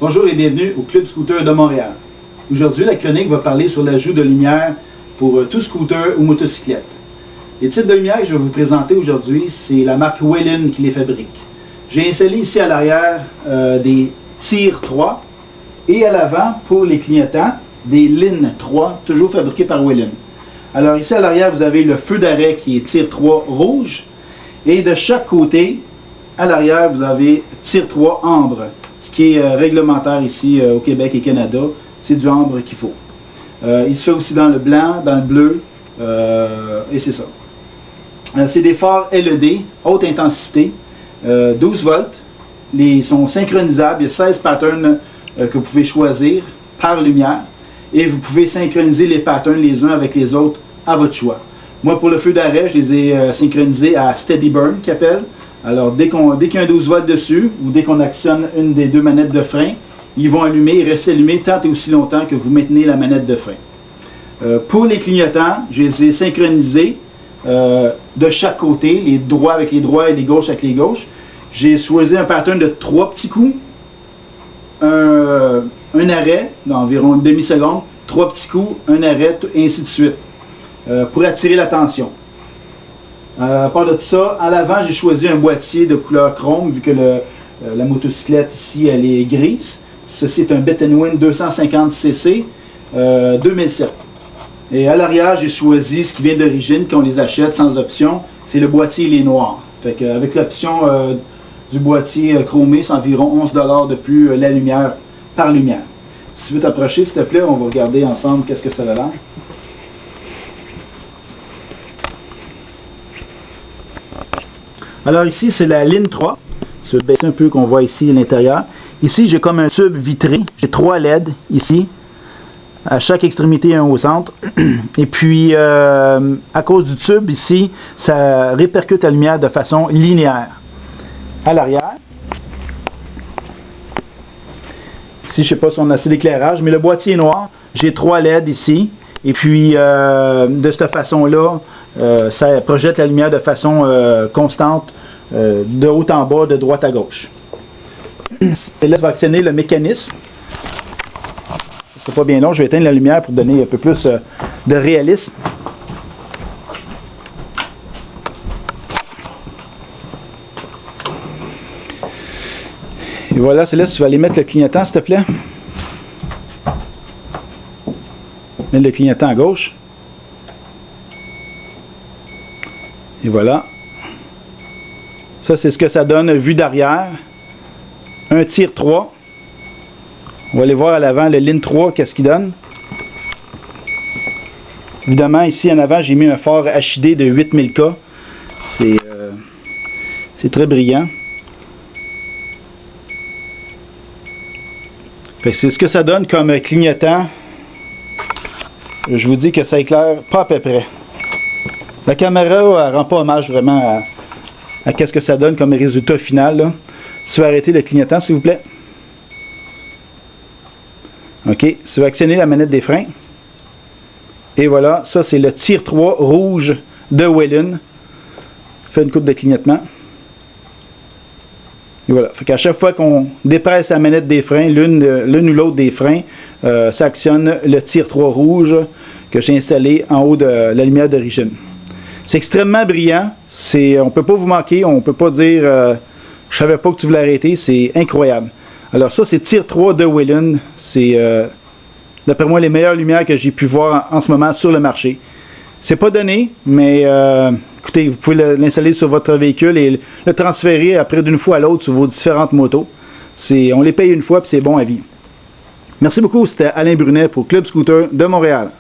Bonjour et bienvenue au Club Scooter de Montréal. Aujourd'hui, la chronique va parler sur l'ajout de lumière pour tout scooter ou motocyclette. Les types de lumière que je vais vous présenter aujourd'hui, c'est la marque Welin qui les fabrique. J'ai installé ici à l'arrière des Tyr 3 et à l'avant, pour les clignotants, des Lin 3, toujours fabriqués par Welin. Alors ici à l'arrière, vous avez le feu d'arrêt qui est Tyr 3 rouge, et de chaque côté, à l'arrière, vous avez Tyr 3 ambre. Ce qui est réglementaire ici au Québec et Canada, c'est du ambre qu'il faut. Il se fait aussi dans le blanc, dans le bleu, et c'est ça. C'est des phares LED, haute intensité, 12 volts. Ils sont synchronisables, il y a 16 patterns que vous pouvez choisir par lumière. Et vous pouvez synchroniser les patterns les uns avec les autres à votre choix. Moi, pour le feu d'arrêt, je les ai synchronisés à Steady Burn, qu'ils appellent. Alors, dès qu'il y a un 12 volts dessus, ou dès qu'on actionne une des deux manettes de frein, ils vont allumer et rester allumés tant et aussi longtemps que vous maintenez la manette de frein. Pour les clignotants, je les ai synchronisés de chaque côté, les droits avec les droits et les gauches avec les gauches. J'ai choisi un pattern de 3 petits coups, un arrêt d'environ une demi-seconde, 3 petits coups, un arrêt, et ainsi de suite, pour attirer l'attention. À part de ça, à l'avant, j'ai choisi un boîtier de couleur chrome, vu que la motocyclette ici, elle est grise. Ceci est un Bet&Win 250cc 2007. Et à l'arrière, j'ai choisi ce qui vient d'origine, qu'on les achète sans option, c'est le boîtier, il est noir. Fait que, avec l'option du boîtier chromé, c'est environ 11$ de plus la lumière par lumière. Si tu veux t'approcher, s'il te plaît, on va regarder ensemble qu'est-ce que ça a l'air. Alors ici, c'est la Lin 3. Je vais baisser un peu qu'on voit ici à l'intérieur. Ici, j'ai comme un tube vitré. J'ai 3 LED ici. À chaque extrémité, un au centre. Et puis, à cause du tube ici, ça répercute la lumière de façon linéaire. À l'arrière. Ici, je ne sais pas si on a assez d'éclairage, mais le boîtier est noir. J'ai 3 LED ici. Et puis, de cette façon-là, ça projette la lumière de façon constante, de haut en bas, de droite à gauche. Et là, je vais actionner le mécanisme. C'est pas bien long, je vais éteindre la lumière pour donner un peu plus de réalisme. Et voilà, Céleste, tu vas aller mettre le clignotant, s'il te plaît. Mets le clignotant à gauche. Et voilà. Ça, c'est ce que ça donne vue d'arrière. Un Tyr 3. On va aller voir à l'avant le Lin 3, qu'est-ce qu'il donne. Évidemment, ici en avant, j'ai mis un phare HID de 8000K. C'est très brillant. C'est ce que ça donne comme clignotant. Je vous dis que ça éclaire pas à peu près. La caméra ne rend pas hommage vraiment à qu'est-ce que ça donne comme résultat final. Là. Si tu veux arrêter le clignotant, s'il vous plaît. OK. Si tu veux actionner la manette des freins. Et voilà. Ça, c'est le Tyr 3 rouge de Welin. Fait une coupe de clignotement. Et voilà. Fait qu'à chaque fois qu'on dépresse la manette des freins, l'une ou l'autre des freins, ça actionne le Tyr 3 rouge que j'ai installé en haut de la lumière d'origine. C'est extrêmement brillant. On ne peut pas vous manquer. On ne peut pas dire je savais pas que tu voulais arrêter. C'est incroyable. Alors ça, c'est Tyr 3 de Welin. C'est d'après moi les meilleures lumières que j'ai pu voir en ce moment sur le marché. C'est pas donné, mais écoutez, vous pouvez l'installer sur votre véhicule et le transférer après d'une fois à l'autre sur vos différentes motos. On les paye une fois et c'est bon à vie. Merci beaucoup. C'était Alain Brunet pour Club Scooter de Montréal.